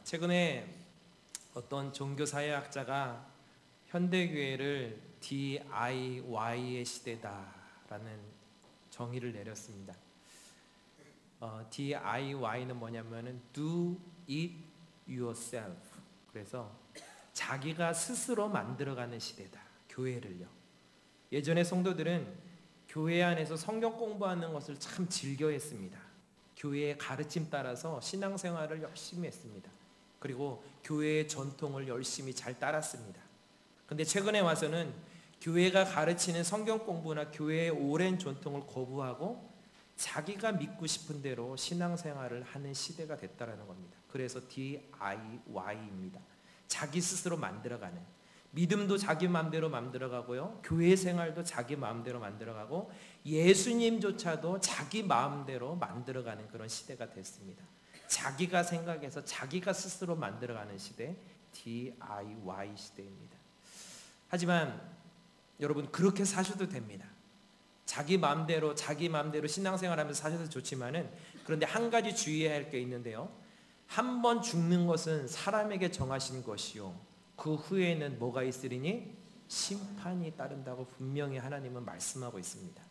최근에 어떤 종교사회학자가 현대교회를 DIY의 시대다라는 정의를 내렸습니다. DIY는 뭐냐면은 Do it yourself. 그래서 자기가 스스로 만들어가는 시대다. 교회를요. 예전에 성도들은 교회 안에서 성경 공부하는 것을 참 즐겨했습니다. 교회의 가르침 따라서 신앙생활을 열심히 했습니다. 그리고 교회의 전통을 열심히 잘 따랐습니다. 근데 최근에 와서는 교회가 가르치는 성경 공부나 교회의 오랜 전통을 거부하고 자기가 믿고 싶은 대로 신앙생활을 하는 시대가 됐다는 겁니다. 그래서 DIY입니다. 자기 스스로 만들어가는, 믿음도 자기 마음대로 만들어가고요, 교회 생활도 자기 마음대로 만들어가고 예수님조차도 자기 마음대로 만들어가는 그런 시대가 됐습니다. 자기가 생각해서 자기가 스스로 만들어가는 시대, DIY 시대입니다. 하지만 여러분, 그렇게 사셔도 됩니다. 자기 마음대로 신앙생활하면서 사셔도 좋지만은, 그런데 한 가지 주의해야 할 게 있는데요. 한 번 죽는 것은 사람에게 정하신 것이요, 그 후에는 뭐가 있으리니? 심판이 따른다고 분명히 하나님은 말씀하고 있습니다.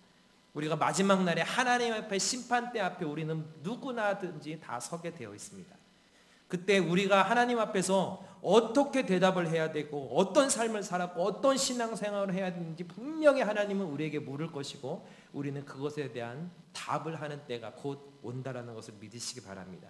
우리가 마지막 날에 하나님 앞에, 심판대 앞에 우리는 누구나든지 다 서게 되어 있습니다. 그때 우리가 하나님 앞에서 어떻게 대답을 해야 되고 어떤 삶을 살았고 어떤 신앙생활을 해야 되는지 분명히 하나님은 우리에게 물을 것이고, 우리는 그것에 대한 답을 하는 때가 곧 온다라는 것을 믿으시기 바랍니다.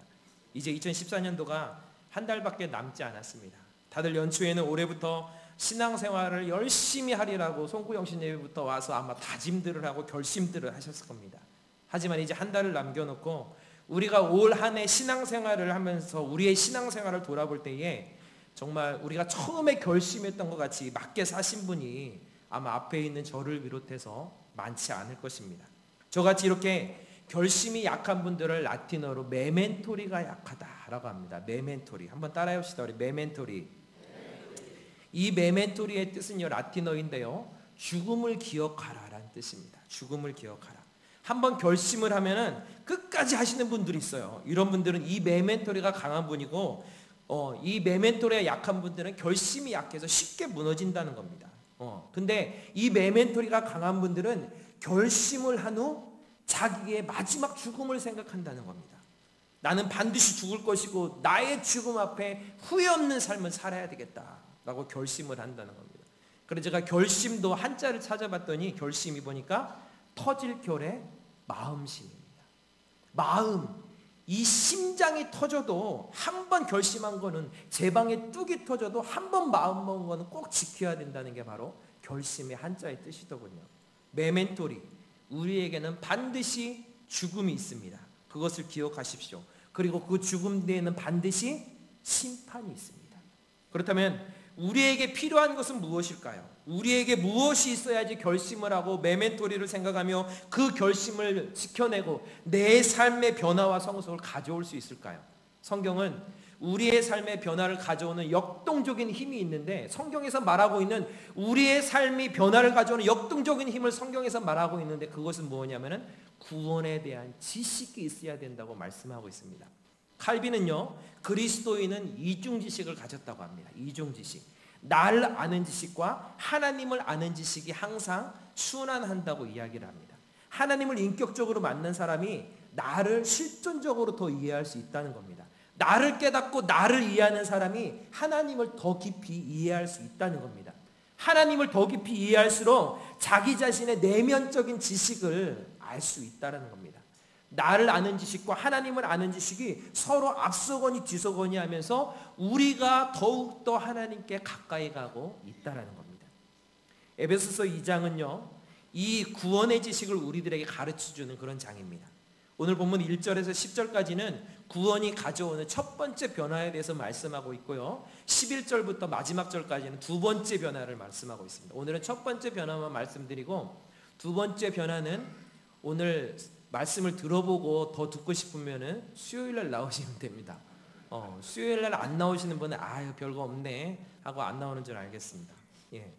이제 2014년도가 한 달밖에 남지 않았습니다. 다들 연초에는 올해부터 신앙생활을 열심히 하리라고 송구영신 예배부터 와서 아마 다짐들을 하고 결심들을 하셨을 겁니다. 하지만 이제 한 달을 남겨놓고 우리가 올 한 해 신앙생활을 하면서 우리의 신앙생활을 돌아볼 때에 정말 우리가 처음에 결심했던 것 같이 맞게 사신 분이 아마 앞에 있는 저를 비롯해서 많지 않을 것입니다. 저같이 이렇게 결심이 약한 분들을 라틴어로 메멘토리가 약하다라고 합니다. 메멘토리. 한번 따라해 봅시다. 우리 메멘토리. 이 메멘토리의 뜻은요, 라틴어인데요, 죽음을 기억하라라는 뜻입니다. 죽음을 기억하라. 한번 결심을 하면은 끝까지 하시는 분들이 있어요. 이런 분들은 이 메멘토리가 강한 분이고, 이 메멘토리가 약한 분들은 결심이 약해서 쉽게 무너진다는 겁니다. 근데 이 메멘토리가 강한 분들은 결심을 한 후 자기의 마지막 죽음을 생각한다는 겁니다. 나는 반드시 죽을 것이고 나의 죽음 앞에 후회 없는 삶을 살아야 되겠다라고 결심을 한다는 겁니다. 그래서 제가 결심도 한자를 찾아봤더니 결심이 보니까 터질 결의 마음심입니다. 마음, 이 심장이 터져도 한 번 결심한 거는, 제 방에 뚝이 터져도 한 번 마음 먹은 거는 꼭 지켜야 된다는 게 바로 결심의 한자의 뜻이더군요. 메멘토리, 우리에게는 반드시 죽음이 있습니다. 그것을 기억하십시오. 그리고 그 죽음 뒤에는 반드시 심판이 있습니다. 그렇다면 우리에게 필요한 것은 무엇일까요? 우리에게 무엇이 있어야지 결심을 하고 메멘토리를 생각하며 그 결심을 지켜내고 내 삶의 변화와 성숙을 가져올 수 있을까요? 성경은 우리의 삶의 변화를 가져오는 역동적인 힘이 있는데, 성경에서 말하고 있는 우리의 삶이 변화를 가져오는 역동적인 힘을 성경에서 말하고 있는데, 그것은 뭐냐면은 구원에 대한 지식이 있어야 된다고 말씀하고 있습니다. 칼빈은요, 그리스도인은 이중 지식을 가졌다고 합니다. 이중 지식. 나를 아는 지식과 하나님을 아는 지식이 항상 순환한다고 이야기를 합니다. 하나님을 인격적으로 만난 사람이 나를 실존적으로 더 이해할 수 있다는 겁니다. 나를 깨닫고 나를 이해하는 사람이 하나님을 더 깊이 이해할 수 있다는 겁니다. 하나님을 더 깊이 이해할수록 자기 자신의 내면적인 지식을 알 수 있다는 겁니다. 나를 아는 지식과 하나님을 아는 지식이 서로 앞서거니 뒤서거니 하면서 우리가 더욱더 하나님께 가까이 가고 있다는 겁니다. 에베소서 2장은요, 이 구원의 지식을 우리들에게 가르쳐주는 그런 장입니다. 오늘 본문 1절에서 10절까지는 구원이 가져오는 첫 번째 변화에 대해서 말씀하고 있고요, 11절부터 마지막 절까지는 두 번째 변화를 말씀하고 있습니다. 오늘은 첫 번째 변화만 말씀드리고, 두 번째 변화는 오늘 말씀을 들어보고 더 듣고 싶으면은 수요일날 나오시면 됩니다. 수요일날 안 나오시는 분은 별거 없네 하고 안 나오는 줄 알겠습니다. 예.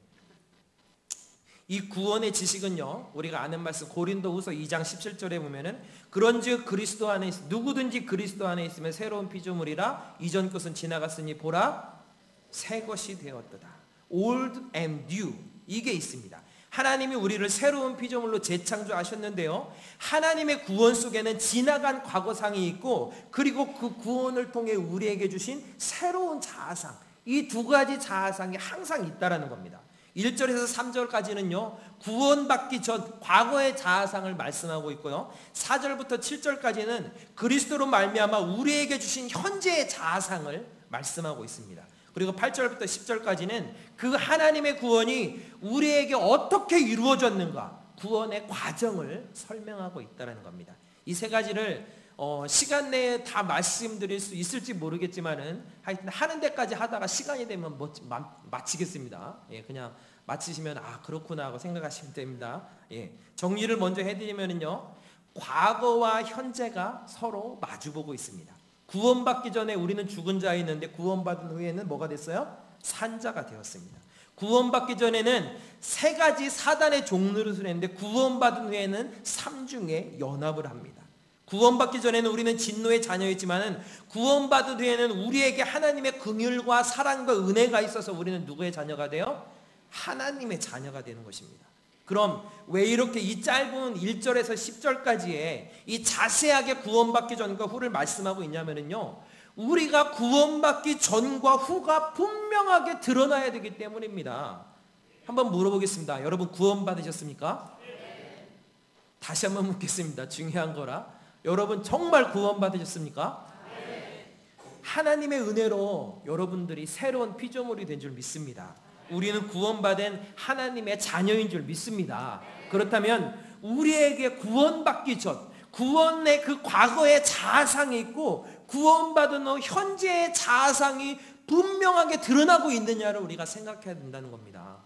이 구원의 지식은요, 우리가 아는 말씀 고린도후서 2장 17절에 보면은 그런즉 그리스도 안에 누구든지 그리스도 안에 있으면 새로운 피조물이라 이전 것은 지나갔으니 보라 새 것이 되었도다. Old and new 이게 있습니다. 하나님이 우리를 새로운 피조물로 재창조하셨는데요, 하나님의 구원 속에는 지나간 과거상이 있고 그리고 그 구원을 통해 우리에게 주신 새로운 자아상, 이 두 가지 자아상이 항상 있다라는 겁니다. 1절에서 3절까지는요 구원받기 전 과거의 자아상을 말씀하고 있고요, 4절부터 7절까지는 그리스도로 말미암아 우리에게 주신 현재의 자아상을 말씀하고 있습니다. 그리고 8절부터 10절까지는 그 하나님의 구원이 우리에게 어떻게 이루어졌는가, 구원의 과정을 설명하고 있다는 겁니다. 이 세 가지를 시간 내에 다 말씀드릴 수 있을지 모르겠지만은 하여튼 하는 데까지 하다가 시간이 되면 마치겠습니다. 예, 그냥 마치시면 아 그렇구나 하고 생각하시면 됩니다. 예, 정리를 먼저 해드리면은요, 과거와 현재가 서로 마주보고 있습니다. 구원받기 전에 우리는 죽은 자였는데 구원받은 후에는 뭐가 됐어요? 산자가 되었습니다. 구원받기 전에는 세 가지 사단의 종노릇을 했는데 구원받은 후에는 삼중에 연합을 합니다. 구원받기 전에는 우리는 진노의 자녀였지만 구원받은 후에는 우리에게 하나님의 긍휼과 사랑과 은혜가 있어서 우리는 누구의 자녀가 돼요? 하나님의 자녀가 되는 것입니다. 그럼 왜 이렇게 이 짧은 1절에서 10절까지의 이 자세하게 구원받기 전과 후를 말씀하고 있냐면요, 우리가 구원받기 전과 후가 분명하게 드러나야 되기 때문입니다. 한번 물어보겠습니다. 여러분 구원받으셨습니까? 네. 다시 한번 묻겠습니다. 중요한 거라. 여러분 정말 구원받으셨습니까? 네. 하나님의 은혜로 여러분들이 새로운 피조물이 된 줄 믿습니다. 우리는 구원받은 하나님의 자녀인 줄 믿습니다. 그렇다면 우리에게 구원받기 전 구원의 그 과거의 자아상이 있고 구원받은 후 현재의 자아상이 분명하게 드러나고 있느냐를 우리가 생각해야 된다는 겁니다.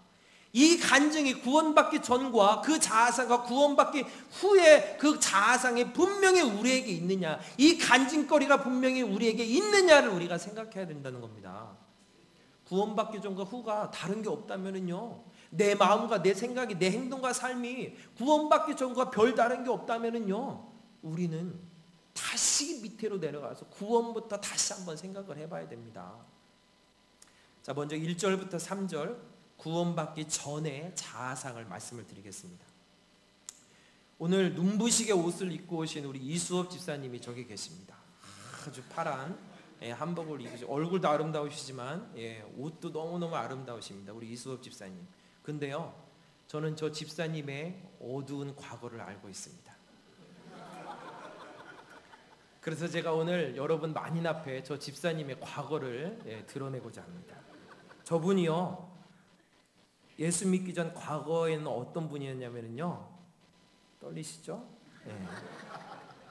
이 간증이 구원받기 전과 그 자아상과 구원받기 후에 그 자아상이 분명히 우리에게 있느냐, 이 간증거리가 분명히 우리에게 있느냐를 우리가 생각해야 된다는 겁니다. 구원받기 전과 후가 다른 게 없다면은요, 내 마음과 내 생각이 내 행동과 삶이 구원받기 전과 별 다른 게 없다면은요, 우리는 다시 밑으로 내려가서 구원부터 다시 한번 생각을 해봐야 됩니다. 자, 먼저 1절부터 3절 구원받기 전에 자아상을 말씀을 드리겠습니다. 오늘 눈부시게 옷을 입고 오신 우리 이수업 집사님이 저기 계십니다. 아주 파란 한복을 입으시고 얼굴도 아름다우시지만 옷도 너무너무 아름다우십니다. 우리 이수업 집사님. 근데요, 저는 저 집사님의 어두운 과거를 알고 있습니다. 그래서 제가 오늘 여러분 만인 앞에 저 집사님의 과거를 드러내고자 합니다. 저분이요, 예수 믿기 전 과거에는 어떤 분이었냐면요, 떨리시죠?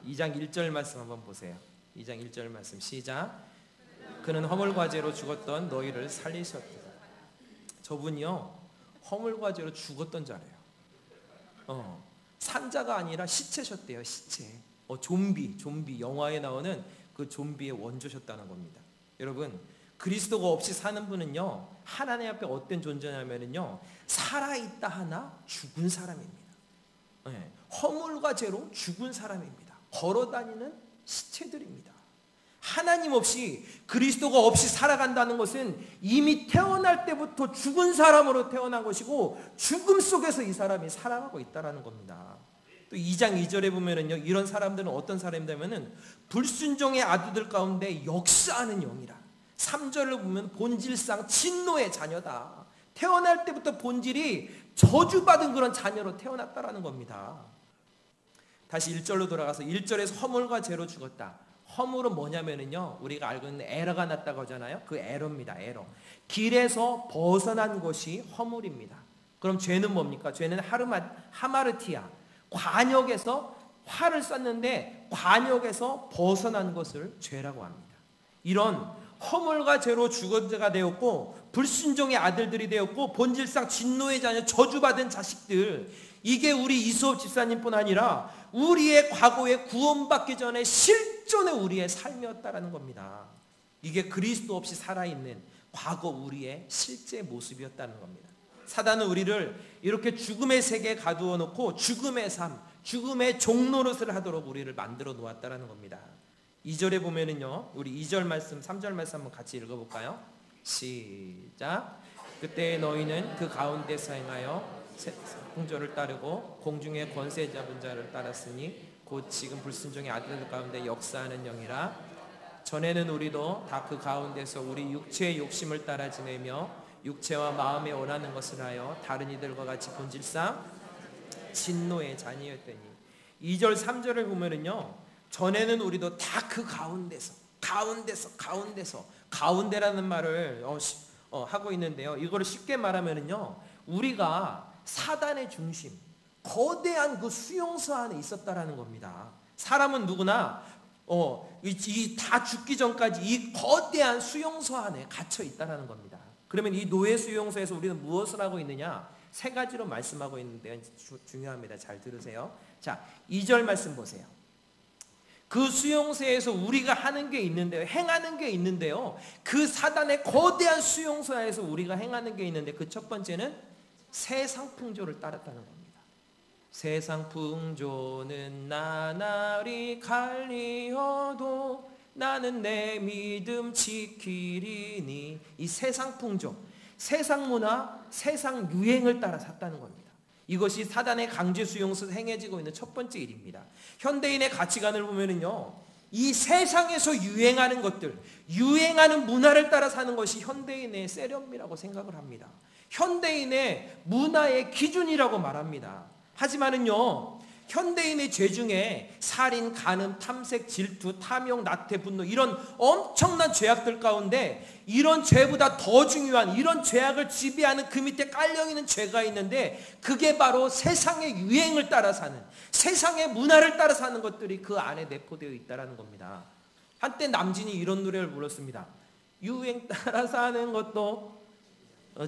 2장 1절 말씀 한번 보세요. 2장 1절 말씀 시작. 그는 허물과 죄로 죽었던 너희를 살리셨다. 저분이요, 허물과 죄로 죽었던 자래요. 산자가 아니라 시체셨대요. 시체. 좀비 영화에 나오는 그 좀비의 원조셨다는 겁니다. 여러분, 그리스도가 없이 사는 분은요, 하나님 앞에 어떤 존재냐면요, 살아있다 하나 죽은 사람입니다. 허물과 죄로 죽은 사람입니다. 걸어다니는 시체들입니다. 하나님 없이, 그리스도가 없이 살아간다는 것은 이미 태어날 때부터 죽은 사람으로 태어난 것이고 죽음 속에서 이 사람이 살아가고 있다는 겁니다. 또 2장 2절에 보면은요, 이런 사람들은 어떤 사람이냐면은 불순종의 아들들 가운데 역사하는 영이라. 3절을 보면 본질상 진노의 자녀다. 태어날 때부터 본질이 저주받은 그런 자녀로 태어났다라는 겁니다. 다시 1절로 돌아가서 1절에서 허물과 죄로 죽었다. 허물은 뭐냐면은요, 우리가 알고 있는 에러가 났다고 하잖아요. 그 에러입니다. 에러. 길에서 벗어난 것이 허물입니다. 그럼 죄는 뭡니까? 죄는 하마르티아. 관역에서 활을 쐈는데 관역에서 벗어난 것을 죄라고 합니다. 이런 허물과 죄로 죽은 자가 되었고 불순종의 아들들이 되었고 본질상 진노의 자녀, 저주받은 자식들, 이게 우리 이수업 집사님뿐 아니라 우리의 과거에 구원받기 전에 실존의 우리의 삶이었다라는 겁니다. 이게 그리스도 없이 살아있는 과거 우리의 실제 모습이었다는 겁니다. 사단은 우리를 이렇게 죽음의 세계에 가두어 놓고 죽음의 삶, 죽음의 종노릇을 하도록 우리를 만들어 놓았다라는 겁니다. 2절에 보면은요, 우리 2절 말씀, 3절 말씀 한번 같이 읽어볼까요? 시작. 그때 너희는 그 가운데서 행하여 풍조를 따르고 공중의 권세 잡은 자를 따랐으니 곧 지금 불순종의 아들들 가운데 역사하는 영이라. 전에는 우리도 다 그 가운데서 우리 육체의 욕심을 따라 지내며 육체와 마음에 원하는 것을 하여 다른 이들과 같이 본질상 진노의 자녀였더니. 2절 3절을 보면은요, 전에는 우리도 다 그 가운데라는 말을 하고 있는데요, 이거를 쉽게 말하면은요, 우리가 사단의 중심, 거대한 그 수용소 안에 있었다라는 겁니다. 사람은 누구나 다 죽기 전까지 이 거대한 수용소 안에 갇혀 있다라는 겁니다. 그러면 이 노예 수용소에서 우리는 무엇을 하고 있느냐? 세 가지로 말씀하고 있는데 중요합니다. 잘 들으세요. 자, 2절 말씀 보세요. 그 수용소에서 우리가 하는 게 있는데요, 행하는 게 있는데요, 그 사단의 거대한 수용소에서 우리가 행하는 게 있는데, 그 첫 번째는 세상 풍조를 따랐다는 겁니다. 세상 풍조는 나날이 갈리어도 나는 내 믿음 지키리니. 이 세상 풍조, 세상 문화, 세상 유행을 따라 샀다는 겁니다. 이것이 사단의 강제 수용소에서 행해지고 있는 첫 번째 일입니다. 현대인의 가치관을 보면은요, 이 세상에서 유행하는 것들, 유행하는 문화를 따라 사는 것이 현대인의 세련미라고 생각을 합니다. 현대인의 문화의 기준이라고 말합니다. 하지만은요, 현대인의 죄 중에 살인, 간음, 탐색, 질투, 탐욕, 나태, 분노, 이런 엄청난 죄악들 가운데 이런 죄보다 더 중요한, 이런 죄악을 지배하는 그 밑에 깔려있는 죄가 있는데, 그게 바로 세상의 유행을 따라 사는, 세상의 문화를 따라 사는 것들이 그 안에 내포되어 있다는 겁니다. 한때 남진이 이런 노래를 불렀습니다. 유행 따라 사는 것도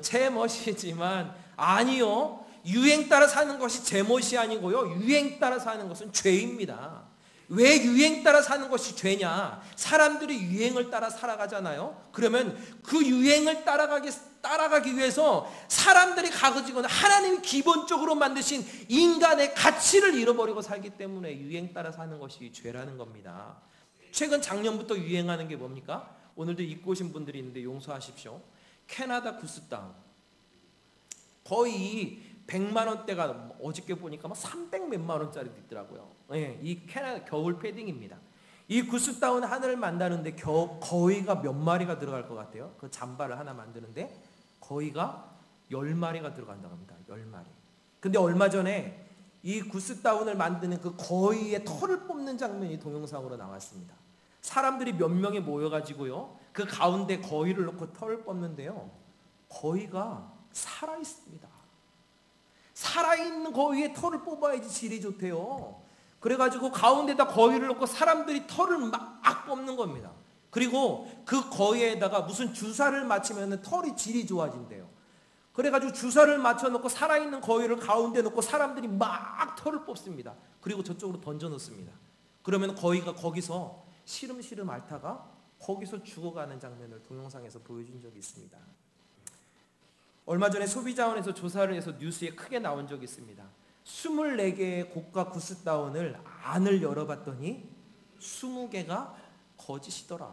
제 멋이지만, 아니요, 유행 따라 사는 것이 제멋이 아니고요, 유행 따라 사는 것은 죄입니다. 왜 유행 따라 사는 것이 죄냐? 사람들이 유행을 따라 살아가잖아요. 그러면 그 유행을 따라가기 위해서 사람들이 가지고 하나님이 기본적으로 만드신 인간의 가치를 잃어버리고 살기 때문에 유행 따라 사는 것이 죄라는 겁니다. 최근 작년부터 유행하는 게 뭡니까? 오늘도 입고 오신 분들이 있는데 용서하십시오. 캐나다 구스다운. 거의 100만 원대가 어저께 보니까 막 300 몇만 원짜리도 있더라고요. 예, 이 캐나다 겨울 패딩입니다. 이 구스다운 하나를 만드는데 거의가 몇 마리가 들어갈 것 같아요? 그 잠바를 하나 만드는데 거의가 10마리가 들어간다고 합니다. 10마리. 근데 얼마 전에 이 구스다운을 만드는 그 거의의 털을 뽑는 장면이 동영상으로 나왔습니다. 사람들이 몇 명이 모여가지고요, 그 가운데 거위를 놓고 털을 뽑는데요, 거위가 살아있습니다. 살아있는 거위의 털을 뽑아야지 질이 좋대요. 그래가지고 가운데다 거위를 놓고 사람들이 털을 막 뽑는 겁니다. 그리고 그 거위에다가 무슨 주사를 맞추면 털이 질이 좋아진대요. 그래가지고 주사를 맞춰놓고 살아있는 거위를 가운데 놓고 사람들이 막 털을 뽑습니다. 그리고 저쪽으로 던져놓습니다. 그러면 거위가 거기서 시름시름 앓다가 거기서 죽어가는 장면을 동영상에서 보여준 적이 있습니다. 얼마 전에 소비자원에서 조사를 해서 뉴스에 크게 나온 적이 있습니다. 24개의 고가 구스다운을 안을 열어봤더니 20개가 거짓이더라.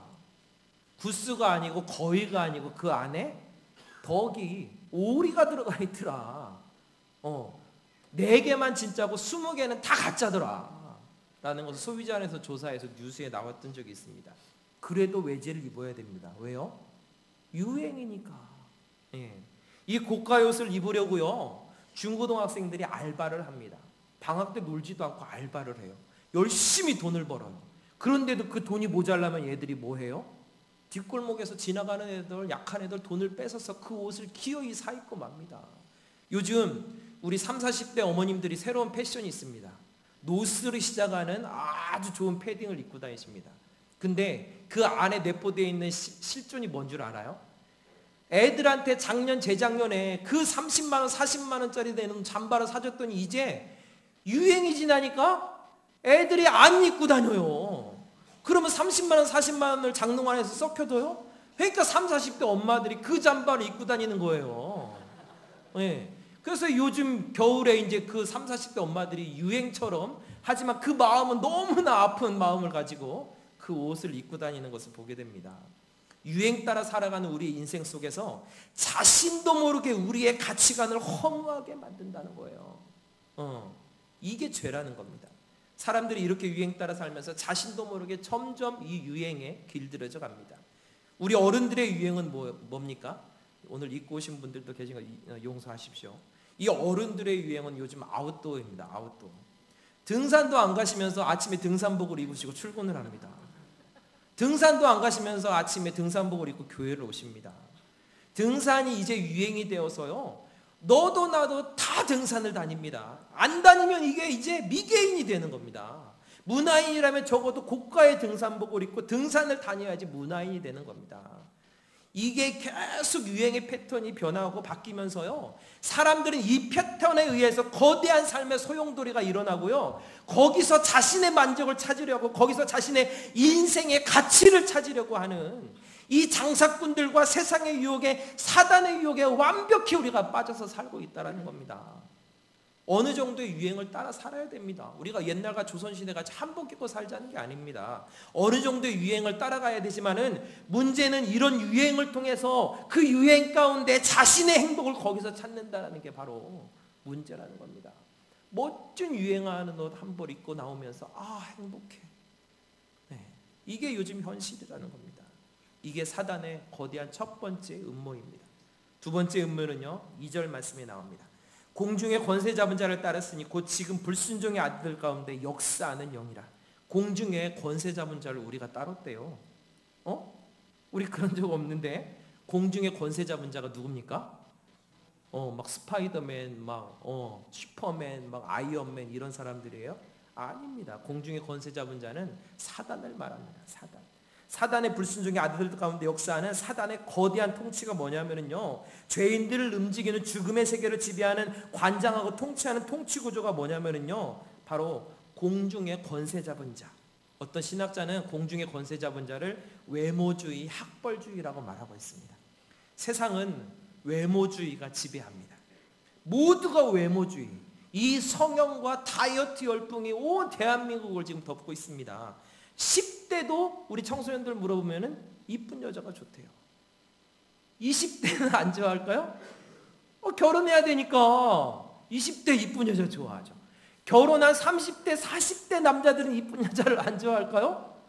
구스가 아니고 거위가 아니고 그 안에 덕이, 오리가 들어가 있더라. 4개만 진짜고 20개는 다 가짜더라 라는 것을 소비자원에서 조사해서 뉴스에 나왔던 적이 있습니다. 그래도 외제를 입어야 됩니다. 왜요? 유행이니까. 예. 이 고가 옷을 입으려고요, 중고등학생들이 알바를 합니다. 방학 때 놀지도 않고 알바를 해요. 열심히 돈을 벌어요. 그런데도 그 돈이 모자라면 얘들이 뭐 해요? 뒷골목에서 지나가는 애들, 약한 애들 돈을 뺏어서 그 옷을 기어이 사 입고 맙니다. 요즘 우리 30, 40대 어머님들이 새로운 패션이 있습니다. 노스를 시작하는 아주 좋은 패딩을 입고 다니십니다. 근데 그 안에 내포되어 있는 실존이 뭔 줄 알아요? 애들한테 작년 재작년에 그 30만 원 40만 원짜리 되는 잠바를 사줬더니 이제 유행이 지나니까 애들이 안 입고 다녀요. 그러면 30만 원 40만 원을 장롱안에서 썩혀둬요? 그러니까 30, 40대 엄마들이 그 잠바를 입고 다니는 거예요. 예. 그래서 요즘 겨울에 이제 그 30, 40대 엄마들이 유행처럼, 하지만 그 마음은 너무나 아픈 마음을 가지고 그 옷을 입고 다니는 것을 보게 됩니다. 유행 따라 살아가는 우리의 인생 속에서 자신도 모르게 우리의 가치관을 허무하게 만든다는 거예요. 이게 죄라는 겁니다. 사람들이 이렇게 유행 따라 살면서 자신도 모르게 점점 이 유행에 길들여져 갑니다. 우리 어른들의 유행은 뭡니까? 오늘 입고 오신 분들도 계신 거 용서하십시오. 이 어른들의 유행은 요즘 아웃도어입니다. 아웃도어. 등산도 안 가시면서 아침에 등산복을 입으시고 출근을 합니다. 등산도 안 가시면서 아침에 등산복을 입고 교회를 오십니다. 등산이 이제 유행이 되어서요, 너도 나도 다 등산을 다닙니다. 안 다니면 이게 이제 미개인이 되는 겁니다. 문화인이라면 적어도 고가의 등산복을 입고 등산을 다녀야지 문화인이 되는 겁니다. 이게 계속 유행의 패턴이 변하고 바뀌면서요, 사람들은 이 패턴에 의해서 거대한 삶의 소용돌이가 일어나고요, 거기서 자신의 만족을 찾으려고, 거기서 자신의 인생의 가치를 찾으려고 하는 이 장사꾼들과 세상의 유혹에, 사단의 유혹에 완벽히 우리가 빠져서 살고 있다는 겁니다. 어느 정도의 유행을 따라 살아야 됩니다. 우리가 옛날과 조선시대같이 한복 입고 살자는 게 아닙니다. 어느 정도의 유행을 따라가야 되지만은, 문제는 이런 유행을 통해서 그 유행 가운데 자신의 행복을 거기서 찾는다는 게 바로 문제라는 겁니다. 멋진 유행하는 옷 한 벌 입고 나오면서 행복해. 네, 이게 요즘 현실이라는 겁니다. 이게 사단의 거대한 첫 번째 음모입니다. 두 번째 음모는요, 2절 말씀에 나옵니다. 공중의 권세 잡은 자를 따랐으니 곧 지금 불순종의 아들 가운데 역사하는 영이라. 공중의 권세 잡은 자를 우리가 따랐대요. 우리 그런 적 없는데, 공중의 권세 잡은 자가 누굽니까? 막 스파이더맨, 막 슈퍼맨, 막 아이언맨 이런 사람들이에요? 아닙니다. 공중의 권세 잡은 자는 사단을 말합니다. 사단의 불순종의 아들 가운데 역사하는 사단의 거대한 통치가 뭐냐면요, 죄인들을 움직이는 죽음의 세계를 지배하는, 관장하고 통치하는 통치 구조가 뭐냐면요, 바로 공중의 권세 잡은 자. 어떤 신학자는 공중의 권세 잡은 자를 외모주의, 학벌주의라고 말하고 있습니다. 세상은 외모주의가 지배합니다. 모두가 외모주의. 이 성형과 다이어트 열풍이 온 대한민국을 지금 덮고 있습니다. 10대도 우리 청소년들 물어보면은 이쁜 여자가 좋대요. 20대는 안 좋아할까요? 결혼해야 되니까 20대 이쁜 여자 좋아하죠. 결혼한 30대, 40대 남자들은 이쁜 여자를 안 좋아할까요?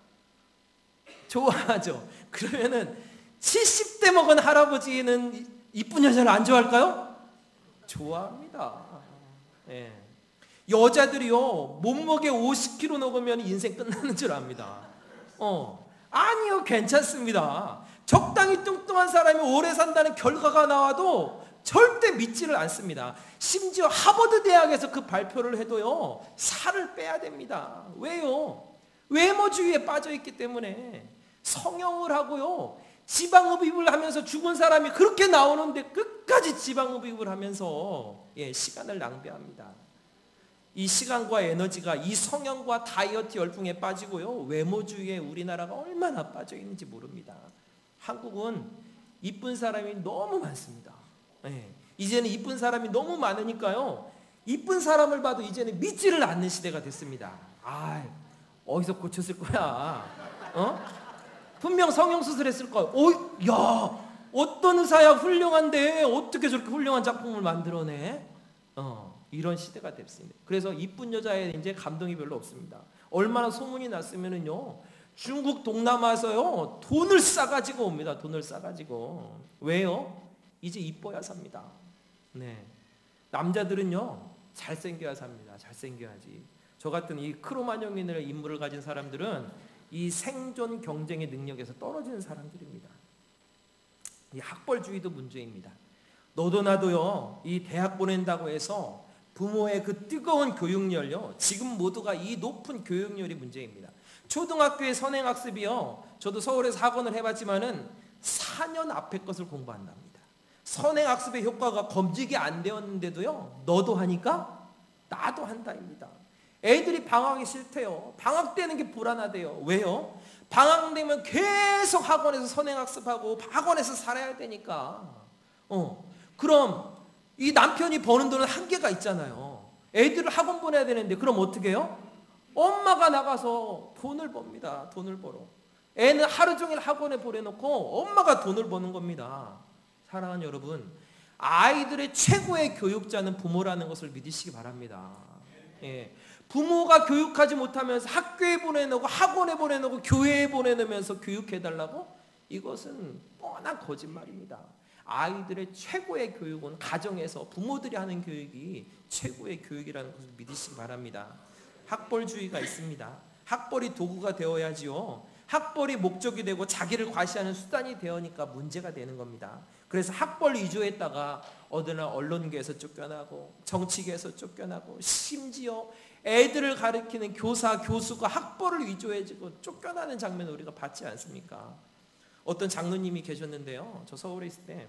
좋아하죠. 그러면은 70대 먹은 할아버지는 이쁜 여자를 안 좋아할까요? 좋아합니다. 예. 여자들이요, 몸무게 50kg 넘으면 인생 끝나는 줄 압니다. 아니요, 괜찮습니다. 적당히 뚱뚱한 사람이 오래 산다는 결과가 나와도 절대 믿지를 않습니다. 심지어 하버드 대학에서 그 발표를 해도요, 살을 빼야 됩니다. 왜요? 외모주의에 빠져있기 때문에. 성형을 하고요, 지방흡입을 하면서 죽은 사람이 그렇게 나오는데 끝까지 지방흡입을 하면서 시간을 낭비합니다. 이 시간과 에너지가 이 성형과 다이어트 열풍에 빠지고요, 외모주의에 우리나라가 얼마나 빠져 있는지 모릅니다. 한국은 이쁜 사람이 너무 많습니다. 이제는 이쁜 사람이 너무 많으니까요, 이쁜 사람을 봐도 이제는 믿지를 않는 시대가 됐습니다. 어디서 고쳤을 거야? 분명 성형수술 했을 거야. 야, 어떤 의사야, 훌륭한데 어떻게 저렇게 훌륭한 작품을 만들어내? 이런 시대가 됐습니다. 그래서 이쁜 여자에 이제 감동이 별로 없습니다. 얼마나 소문이 났으면은요, 중국 동남아에서요, 돈을 싸가지고 옵니다. 돈을 싸가지고. 왜요? 이제 이뻐야 삽니다. 네. 남자들은요, 잘생겨야 삽니다. 잘생겨야지. 저 같은 이 크로마뇽인의 인물을 가진 사람들은 이 생존 경쟁의 능력에서 떨어지는 사람들입니다. 이 학벌주의도 문제입니다. 너도 나도요, 이 대학 보낸다고 해서 부모의 그 뜨거운 교육열요, 지금 모두가 이 높은 교육열이 문제입니다. 초등학교의 선행학습이요, 저도 서울에서 학원을 해봤지만은 4년 앞에 것을 공부한답니다. 선행학습의 효과가 검증이 안 되었는데도요, 너도 하니까 나도 한다입니다. 애들이 방학이 싫대요. 방학 때는 게 불안하대요. 왜요? 방학 되면 계속 학원에서 선행학습하고 학원에서 살아야 되니까. 그럼 이 남편이 버는 돈은 한계가 있잖아요. 애들을 학원 보내야 되는데 그럼 어떻게 해요? 엄마가 나가서 돈을 법니다. 돈을 벌어. 애는 하루 종일 학원에 보내놓고 엄마가 돈을 버는 겁니다. 사랑하는 여러분, 아이들의 최고의 교육자는 부모라는 것을 믿으시기 바랍니다. 예. 부모가 교육하지 못하면서 학교에 보내놓고 학원에 보내놓고 교회에 보내놓으면서 교육해달라고? 이것은 뻔한 거짓말입니다. 아이들의 최고의 교육은 가정에서 부모들이 하는 교육이 최고의 교육이라는 것을 믿으시기 바랍니다. 학벌주의가 있습니다. 학벌이 도구가 되어야지요. 학벌이 목적이 되고 자기를 과시하는 수단이 되어니까 문제가 되는 겁니다. 그래서 학벌 위주했다가 어느 날 언론계에서 쫓겨나고 정치계에서 쫓겨나고 심지어 애들을 가르치는 교사, 교수가 학벌을 위조해지고 쫓겨나는 장면을 우리가 봤지 않습니까? 어떤 장로님이 계셨는데요. 저 서울에 있을 때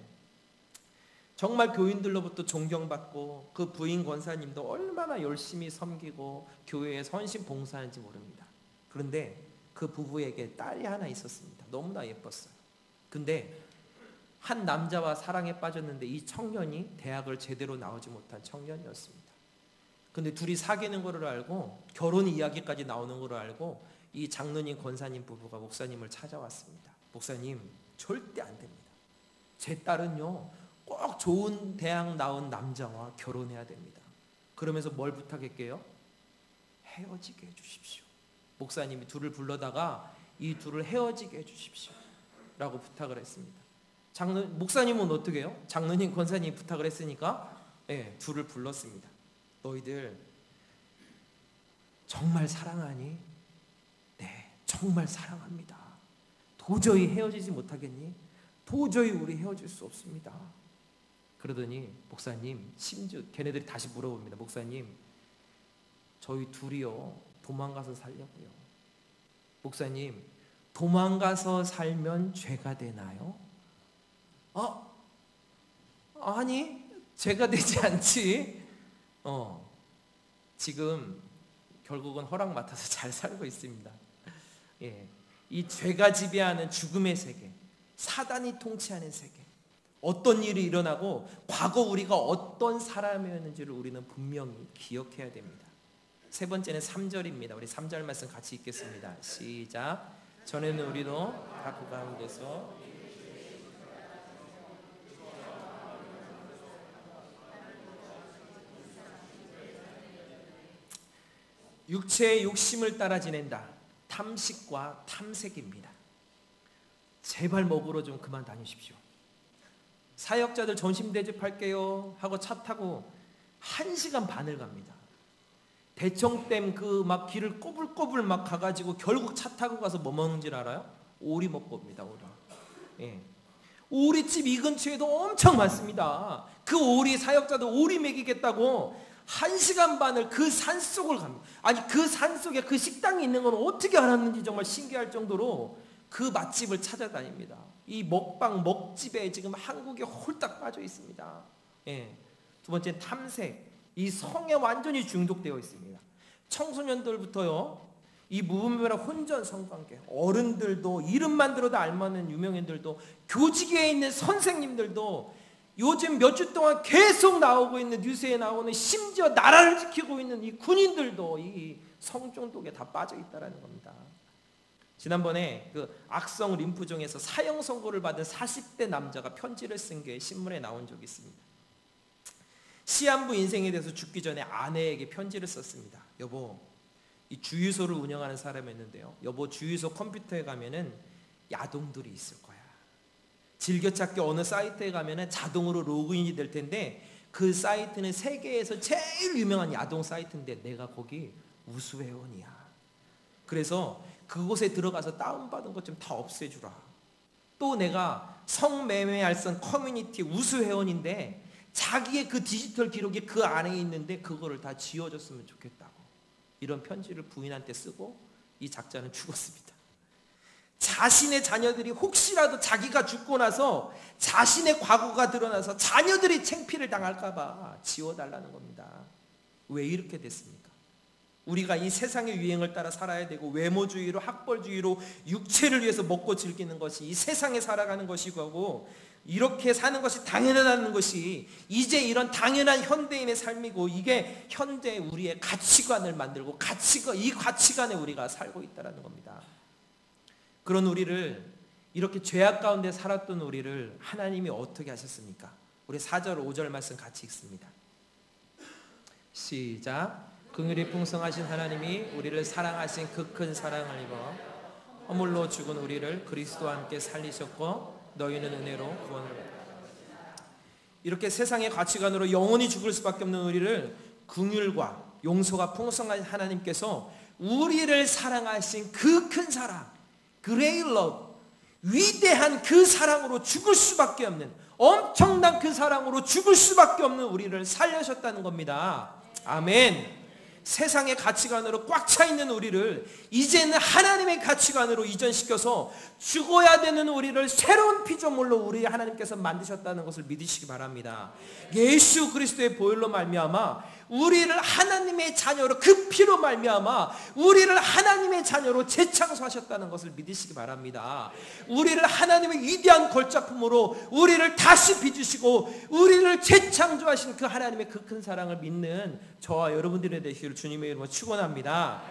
정말 교인들로부터 존경받고 그 부인 권사님도 얼마나 열심히 섬기고 교회에 헌신 봉사하는지 모릅니다. 그런데 그 부부에게 딸이 하나 있었습니다. 너무나 예뻤어요. 근데 한 남자와 사랑에 빠졌는데 이 청년이 대학을 제대로 나오지 못한 청년이었습니다. 근데 둘이 사귀는 거를 알고 결혼 이야기까지 나오는 거를 알고 이 장로님 권사님 부부가 목사님을 찾아왔습니다. 목사님, 절대 안 됩니다. 제 딸은요 꼭 좋은 대학 나온 남자와 결혼해야 됩니다. 그러면서 뭘 부탁할게요? 헤어지게 해주십시오. 목사님이 둘을 불러다가 이 둘을 헤어지게 해주십시오 라고 부탁을 했습니다. 목사님은 어떻게 해요? 장로님 권사님이 부탁을 했으니까 둘을 불렀습니다. 너희들 정말 사랑하니? 네, 정말 사랑합니다. 도저히 헤어지지 못하겠니? 도저히 우리 헤어질 수 없습니다. 그러더니 목사님, 심지어 걔네들이 다시 물어봅니다. 목사님, 저희 둘이요 도망가서 살려고요. 목사님, 도망가서 살면 죄가 되나요? 아니, 죄가 되지 않지. 지금 결국은 허락 맡아서 잘 살고 있습니다. 예, 이 죄가 지배하는 죽음의 세계, 사단이 통치하는 세계, 어떤 일이 일어나고 과거 우리가 어떤 사람이었는지를 우리는 분명히 기억해야 됩니다. 세 번째는 3절입니다. 우리 3절 말씀 같이 읽겠습니다. 시작. 전에는 우리도 다 그 가운데서 육체의 욕심을 따라 지낸다. 탐식과 탐색입니다. 제발 먹으러 좀 그만 다니십시오. 사역자들 점심 대접할게요 하고 차 타고 1시간 반을 갑니다. 대청댐 그 막 길을 꼬불꼬불 막 가가지고 결국 차 타고 가서 뭐 먹는 줄 알아요? 오리 먹고 옵니다. 오리. 예. 오리집 이 근처에도 엄청 많습니다. 그 오리 사역자들 오리 먹이겠다고 1시간 반을 그 산속을 갑니다. 아니 그 산속에 그 식당이 있는 건 어떻게 알았는지 정말 신기할 정도로 그 맛집을 찾아다닙니다. 이 먹방 먹집에 지금 한국에 홀딱 빠져 있습니다. 예. 두 번째는 탐색. 이 성에 완전히 중독되어 있습니다. 청소년들부터요, 이 무분별한 혼전 성관계, 어른들도 이름만 들어도 알만한 유명인들도, 교직에 있는 선생님들도, 요즘 몇 주 동안 계속 나오고 있는 뉴스에 나오는, 심지어 나라를 지키고 있는 이 군인들도 이 성중독에 다 빠져 있다는 겁니다. 지난번에 그 악성 림프종에서 사형 선고를 받은 40대 남자가 편지를 쓴 게 신문에 나온 적이 있습니다. 시한부 인생에 대해서 죽기 전에 아내에게 편지를 썼습니다. 여보, 이 주유소를 운영하는 사람이었는데요. 여보, 주유소 컴퓨터에 가면은 야동들이 있을 거야. 즐겨찾기 어느 사이트에 가면은 자동으로 로그인이 될 텐데 그 사이트는 세계에서 제일 유명한 야동 사이트인데 내가 거기 우수회원이야. 그래서 그곳에 들어가서 다운받은 것 좀 다 없애주라. 또 내가 성매매 알선 커뮤니티 우수회원인데 자기의 그 디지털 기록이 그 안에 있는데 그거를 다 지워줬으면 좋겠다고. 이런 편지를 부인한테 쓰고 이 작자는 죽었습니다. 자신의 자녀들이 혹시라도 자기가 죽고 나서 자신의 과거가 드러나서 자녀들이 창피를 당할까 봐 지워달라는 겁니다. 왜 이렇게 됐습니까? 우리가 이 세상의 유행을 따라 살아야 되고 외모주의로 학벌주의로 육체를 위해서 먹고 즐기는 것이 이 세상에 살아가는 것이고 이렇게 사는 것이 당연하다는 것이 이제 이런 당연한 현대인의 삶이고 이게 현대 우리의 가치관을 만들고 이 가치관에 우리가 살고 있다는 겁니다. 그런 우리를 이렇게 죄악 가운데 살았던 우리를 하나님이 어떻게 하셨습니까? 우리 4절 5절 말씀 같이 읽습니다. 시작. 긍휼이 풍성하신 하나님이 우리를 사랑하신 그 큰 사랑을 입어 허물로 죽은 우리를 그리스도와 함께 살리셨고 너희는 은혜로 구원을 받았다. 이렇게 세상의 가치관으로 영원히 죽을 수밖에 없는 우리를 긍휼과 용서가 풍성한 하나님께서 우리를 사랑하신 그 큰 사랑, Great Love, 위대한 그 사랑으로 죽을 수밖에 없는 엄청난 그 사랑으로 죽을 수밖에 없는 우리를 살려셨다는 겁니다. 아멘. 세상의 가치관으로 꽉 차 있는 우리를 이제는 하나님의 가치관으로 이전시켜서 죽어야 되는 우리를 새로운 피조물로 우리 하나님께서 만드셨다는 것을 믿으시기 바랍니다. 예수 그리스도의 보혈로 말미암아 우리를 하나님의 자녀로 그 피로 말미암아 우리를 하나님의 자녀로 재창조하셨다는 것을 믿으시기 바랍니다. 우리를 하나님의 위대한 걸작품으로 우리를 다시 빚으시고 우리를 재창조하신 그 하나님의 그 큰 사랑을 믿는 저와 여러분들이 되시기를 주님의 이름으로 축원합니다.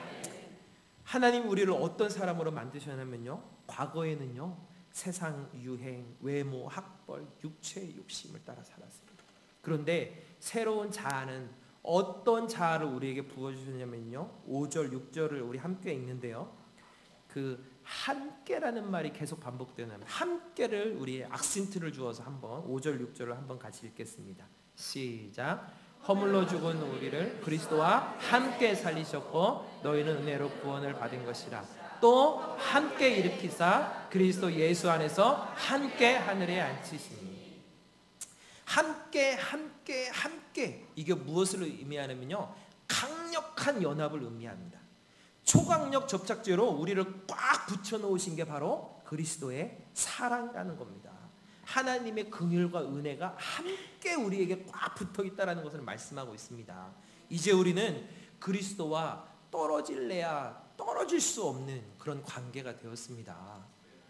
하나님 우리를 어떤 사람으로 만드셨냐면요, 과거에는요 세상 유행, 외모, 학벌, 육체의 욕심을 따라 살았습니다. 그런데 새로운 자아는 어떤 자아를 우리에게 부어주셨냐면요, 5절 6절을 우리 함께 읽는데요, 그 함께라는 말이 계속 반복되는 함께를 우리 악센트를 주어서 한번 5절 6절을 한번 같이 읽겠습니다. 시작. 허물로 죽은 우리를 그리스도와 함께 살리셨고 너희는 은혜로 구원을 받은 것이라. 또 함께 일으키사 그리스도 예수 안에서 함께 하늘에 앉히시니. 함께 이게 무엇을 의미하냐면요, 강력한 연합을 의미합니다. 초강력 접착제로 우리를 꽉 붙여놓으신 게 바로 그리스도의 사랑이라는 겁니다. 하나님의 긍휼과 은혜가 함께 우리에게 꽉 붙어있다는 것을 말씀하고 있습니다. 이제 우리는 그리스도와 떨어질래야 떨어질 수 없는 그런 관계가 되었습니다.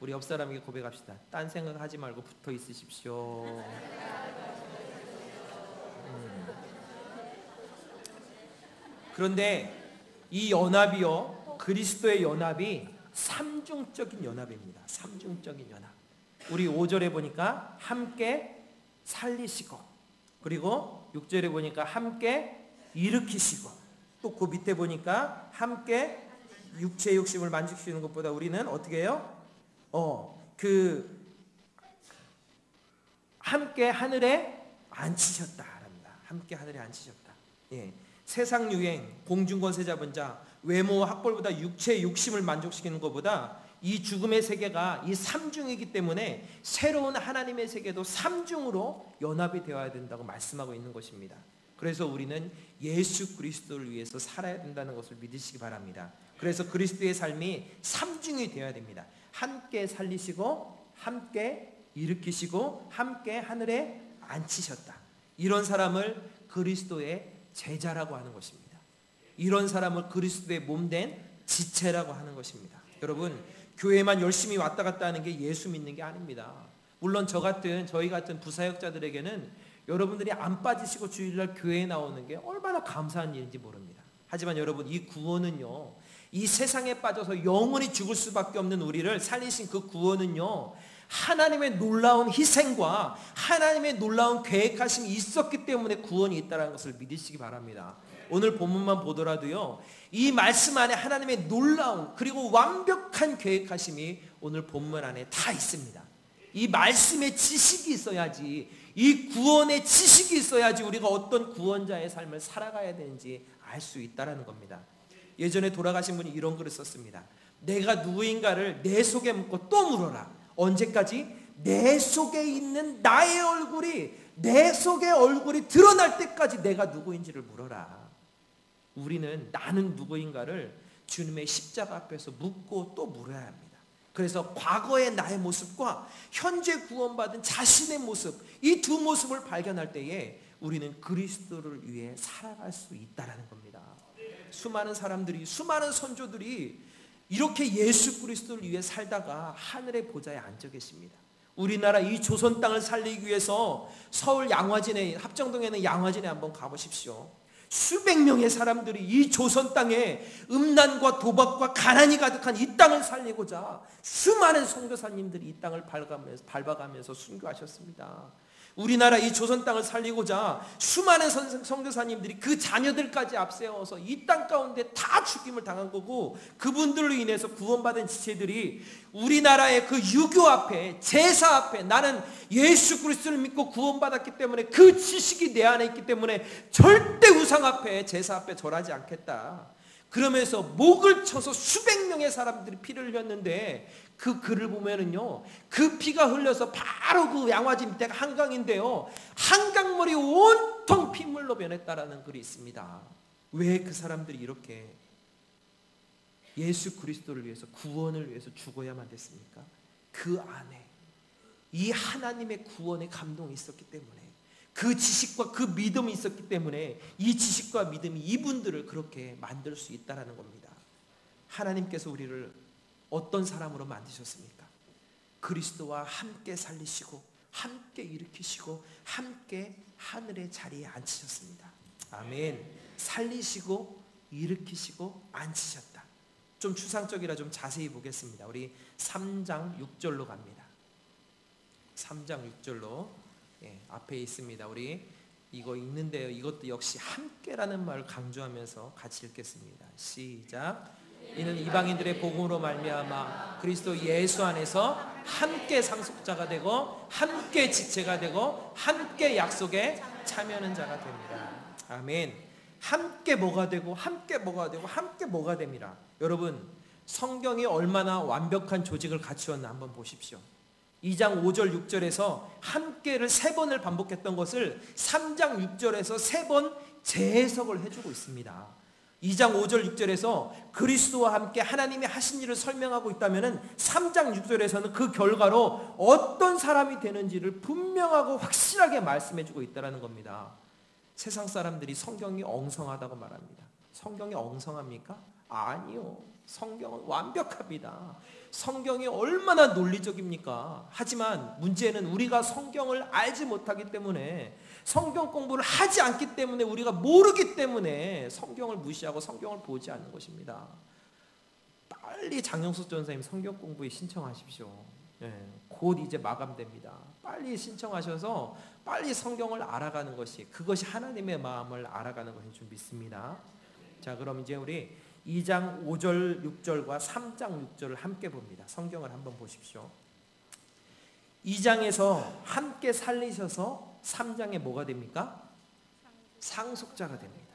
우리 옆 사람에게 고백합시다. 딴 생각하지 말고 붙어 있으십시오. 그런데 이 연합이요, 그리스도의 연합이 삼중적인 연합입니다. 삼중적인 연합. 우리 5절에 보니까 함께 살리시고, 그리고 6절에 보니까 함께 일으키시고, 또 그 밑에 보니까 함께 육체의 욕심을 만족시키는 것보다 우리는 어떻게 해요? 함께 하늘에 앉히셨다 합니다. 함께 하늘에 앉히셨다. 예. 세상 유행, 공중권세 잡은 자, 외모, 학벌보다 육체의 욕심을 만족시키는 것보다 이 죽음의 세계가 이 삼중이기 때문에 새로운 하나님의 세계도 삼중으로 연합이 되어야 된다고 말씀하고 있는 것입니다. 그래서 우리는 예수 그리스도를 위해서 살아야 된다는 것을 믿으시기 바랍니다. 그래서 그리스도의 삶이 삼중이 되어야 됩니다. 함께 살리시고 함께 일으키시고 함께 하늘에 앉히셨다. 이런 사람을 그리스도의 제자라고 하는 것입니다. 이런 사람을 그리스도의 몸된 지체라고 하는 것입니다. 여러분, 교회만 열심히 왔다 갔다 하는 게 예수 믿는 게 아닙니다. 물론 저희 같은 부사역자들에게는 여러분들이 안 빠지시고 주일날 교회에 나오는 게 얼마나 감사한 일인지 모릅니다. 하지만 여러분, 이 구원은요, 이 세상에 빠져서 영원히 죽을 수밖에 없는 우리를 살리신 그 구원은요, 하나님의 놀라운 희생과 하나님의 놀라운 계획하심이 있었기 때문에 구원이 있다는 것을 믿으시기 바랍니다. 오늘 본문만 보더라도요, 이 말씀 안에 하나님의 놀라운 그리고 완벽한 계획하심이 오늘 본문 안에 다 있습니다. 이 말씀의 지식이 있어야지, 이 구원의 지식이 있어야지 우리가 어떤 구원자의 삶을 살아가야 되는지 알 수 있다는 겁니다. 예전에 돌아가신 분이 이런 글을 썼습니다. 내가 누구인가를 내 속에 묻고 또 물어라. 언제까지? 내 속에 있는 나의 얼굴이, 내 속의 얼굴이 드러날 때까지 내가 누구인지를 물어라. 우리는 나는 누구인가를 주님의 십자가 앞에서 묻고 또 물어야 합니다. 그래서 과거의 나의 모습과 현재 구원받은 자신의 모습, 이 두 모습을 발견할 때에 우리는 그리스도를 위해 살아갈 수 있다는 겁니다. 수많은 사람들이, 수많은 선조들이 이렇게 예수 그리스도를 위해 살다가 하늘의 보좌에 앉아 계십니다. 우리나라 이 조선 땅을 살리기 위해서 서울 양화진에, 합정동에 있는 양화진에 한번 가보십시오. 수백 명의 사람들이 이 조선 땅에 음란과 도박과 가난이 가득한 이 땅을 살리고자 수많은 선교사님들이 이 땅을 밟아가면서 순교하셨습니다. 우리나라 이 조선 땅을 살리고자 수많은 선교사님들이 그 자녀들까지 앞세워서 이 땅 가운데 다 죽임을 당한 거고, 그분들로 인해서 구원받은 지체들이 우리나라의 그 유교 앞에, 제사 앞에 나는 예수 그리스도를 믿고 구원받았기 때문에 그 지식이 내 안에 있기 때문에 절대 우상 앞에, 제사 앞에 절하지 않겠다, 그러면서 목을 쳐서 수백 명의 사람들이 피를 흘렸는데, 그 글을 보면은요, 그 피가 흘려서 바로 그 양화진 밑에가 한강인데요, 한강물이 온통 핏물로 변했다라는 글이 있습니다. 왜 그 사람들이 이렇게 예수 그리스도를 위해서, 구원을 위해서 죽어야만 됐습니까? 그 안에 이 하나님의 구원의 감동이 있었기 때문에, 그 지식과 그 믿음이 있었기 때문에 이 지식과 믿음이 이분들을 그렇게 만들 수 있다는 겁니다. 하나님께서 우리를 어떤 사람으로 만드셨습니까? 그리스도와 함께 살리시고 함께 일으키시고 함께 하늘의 자리에 앉히셨습니다. 아멘. 살리시고 일으키시고 앉히셨다. 좀 추상적이라 좀 자세히 보겠습니다. 우리 3장 6절로 갑니다. 3장 6절로 앞에 있습니다. 우리 이거 읽는데요, 이것도 역시 함께라는 말을 강조하면서 같이 읽겠습니다. 시작. 이는 이방인들의 복음으로 말미암아 그리스도 예수 안에서 함께 상속자가 되고 함께 지체가 되고 함께 약속에 참여하는 자가 됩니다. 아멘. 함께 뭐가 되고 함께 뭐가 되고 함께 뭐가 됩니다. 여러분, 성경이 얼마나 완벽한 조직을 갖추었나 한번 보십시오. 2장 5절 6절에서 함께를 3번을 반복했던 것을 3장 6절에서 3번 재해석을 해주고 있습니다. 2장 5절 6절에서 그리스도와 함께 하나님이 하신 일을 설명하고 있다면 3장 6절에서는 그 결과로 어떤 사람이 되는지를 분명하고 확실하게 말씀해주고 있다는 겁니다. 세상 사람들이 성경이 엉성하다고 말합니다. 성경이 엉성합니까? 아니요. 성경은 완벽합니다. 성경이 얼마나 논리적입니까? 하지만 문제는 우리가 성경을 알지 못하기 때문에, 성경 공부를 하지 않기 때문에, 우리가 모르기 때문에 성경을 무시하고 성경을 보지 않는 것입니다. 빨리 장영숙 전사님 성경 공부에 신청하십시오. 곧 이제 마감됩니다. 빨리 신청하셔서 빨리 성경을 알아가는 것이, 그것이 하나님의 마음을 알아가는 것인 줄 믿습니다. 자, 그럼 이제 우리 2장 5절 6절과 3장 6절을 함께 봅니다. 성경을 한번 보십시오. 2장에서 함께 살리셔서 3장에 뭐가 됩니까? 상속자가 됩니다.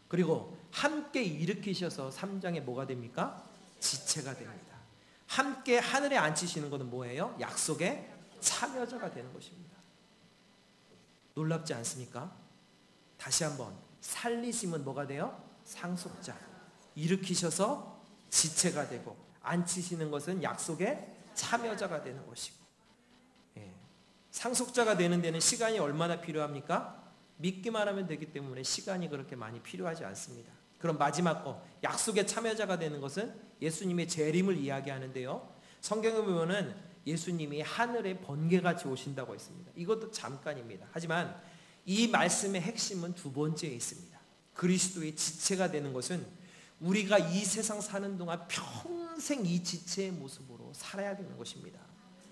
그리고 함께 일으키셔서 3장에 뭐가 됩니까? 지체가 됩니다. 함께 하늘에 앉히시는 것은 뭐예요? 약속의 참여자가 되는 것입니다. 놀랍지 않습니까? 다시 한번, 살리시면 뭐가 돼요? 상속자. 일으키셔서 지체가 되고, 앉히시는 것은 약속의 참여자가 되는 것이고, 상속자가 되는 데는 시간이 얼마나 필요합니까? 믿기만 하면 되기 때문에 시간이 그렇게 많이 필요하지 않습니다. 그럼 마지막 거, 약속의 참여자가 되는 것은 예수님의 재림을 이야기하는데요, 성경에 보면은 예수님이 하늘에 번개같이 오신다고 했습니다. 이것도 잠깐입니다. 하지만 이 말씀의 핵심은 두 번째에 있습니다. 그리스도의 지체가 되는 것은 우리가 이 세상 사는 동안 평생 이 지체의 모습으로 살아야 되는 것입니다.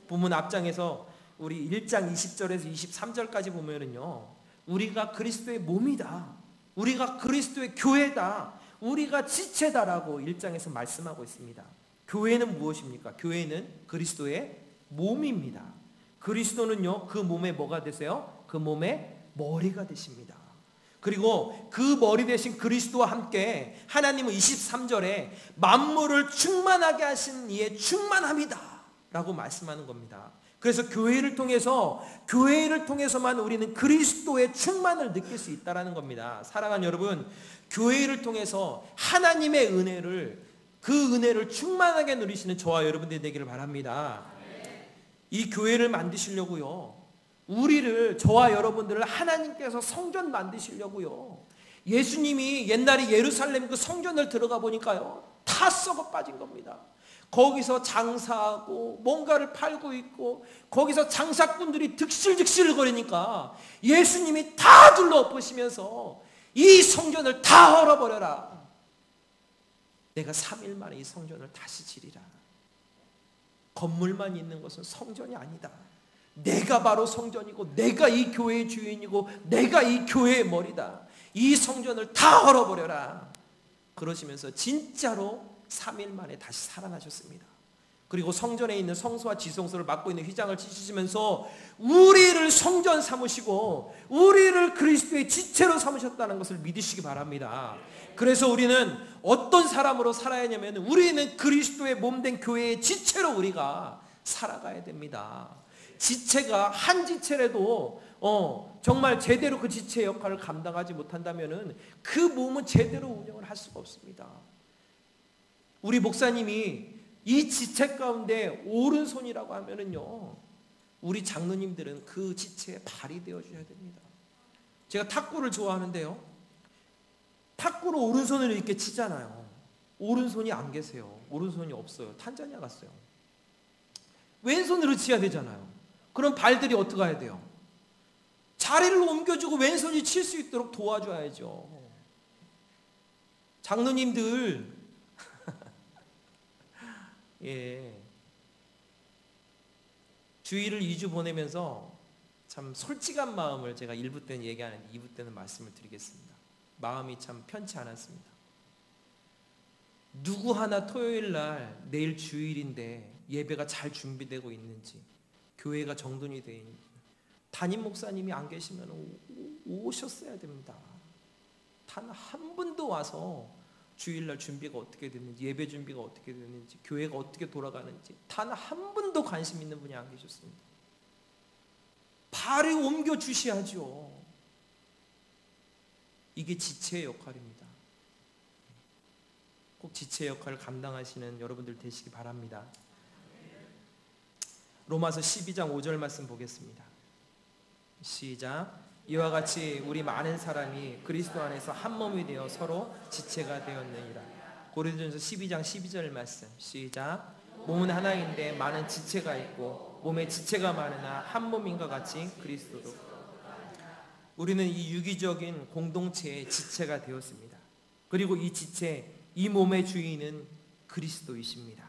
본문 앞장에서 우리 1장 20절에서 23절까지 보면은요, 우리가 그리스도의 몸이다, 우리가 그리스도의 교회다, 우리가 지체다라고 1장에서 말씀하고 있습니다. 교회는 무엇입니까? 교회는 그리스도의 몸입니다. 그리스도는요, 그 몸에 뭐가 되세요? 그 몸의 머리가 되십니다. 그리고 그 머리 되신 그리스도와 함께 하나님은 23절에 만물을 충만하게 하신 이의 충만함이다 라고 말씀하는 겁니다. 그래서 교회를 통해서만 우리는 그리스도의 충만을 느낄 수 있다는 겁니다. 사랑하는 여러분, 교회를 통해서 하나님의 은혜를, 그 은혜를 충만하게 누리시는 저와 여러분들이 되기를 바랍니다. 이 교회를 만드시려고요, 우리를, 저와 여러분들을 하나님께서 성전 만드시려고요, 예수님이 옛날에 예루살렘 그 성전을 들어가 보니까요, 다 썩어 빠진 겁니다. 거기서 장사하고 뭔가를 팔고 있고 거기서 장사꾼들이 득실득실 거리니까 예수님이 다 둘러엎으시면서 이 성전을 다 헐어버려라. 내가 3일 만에 이 성전을 다시 지리라. 건물만 있는 것은 성전이 아니다. 내가 바로 성전이고 내가 이 교회의 주인이고 내가 이 교회의 머리다. 이 성전을 다 헐어버려라. 그러시면서 진짜로 3일 만에 다시 살아나셨습니다. 그리고 성전에 있는 성소와 지성소를 맡고 있는 휘장을 찢으시면서 우리를 성전 삼으시고 우리를 그리스도의 지체로 삼으셨다는 것을 믿으시기 바랍니다. 그래서 우리는 어떤 사람으로 살아야 하냐면 우리는 그리스도의 몸된 교회의 지체로 우리가 살아가야 됩니다. 지체가 한 지체라도 정말 제대로 그 지체의 역할을 감당하지 못한다면 그 몸은 제대로 운영을 할 수가 없습니다. 우리 목사님이 이 지체 가운데 오른손이라고 하면은요, 우리 장로님들은 그 지체에 발이 되어줘야 됩니다. 제가 탁구를 좋아하는데요, 탁구로 오른손을 이렇게 치잖아요. 오른손이 안 계세요. 오른손이 없어요. 탄자니아 갔어요. 왼손으로 치야 되잖아요. 그럼 발들이 어떻게 해야 돼요? 자리를 옮겨주고 왼손이 칠 수 있도록 도와줘야죠. 장로님들 예, 주일을 2주 보내면서 참 솔직한 마음을 제가 1부 때는 얘기하는데 2부 때는 말씀을 드리겠습니다. 마음이 참 편치 않았습니다. 누구 하나 토요일 날 내일 주일인데 예배가 잘 준비되고 있는지, 교회가 정돈이 되어 있는지, 담임 목사님이 안 계시면 오셨어야 됩니다. 단 한 분도 와서 주일날 준비가 어떻게 됐는지, 예배 준비가 어떻게 됐는지, 교회가 어떻게 돌아가는지 단 한 분도 관심 있는 분이 안 계셨습니다. 발을 옮겨 주셔야죠. 이게 지체의 역할입니다. 꼭 지체의 역할을 감당하시는 여러분들 되시기 바랍니다. 로마서 12장 5절 말씀 보겠습니다. 시작. 이와 같이 우리 많은 사람이 그리스도 안에서 한 몸이 되어 서로 지체가 되었느니라. 고린도전서 12장 12절 말씀. 시작. 몸은 하나인데 많은 지체가 있고 몸에 지체가 많으나 한 몸인과 같이 그리스도도. 우리는 이 유기적인 공동체의 지체가 되었습니다. 그리고 이 지체, 이 몸의 주인은 그리스도이십니다.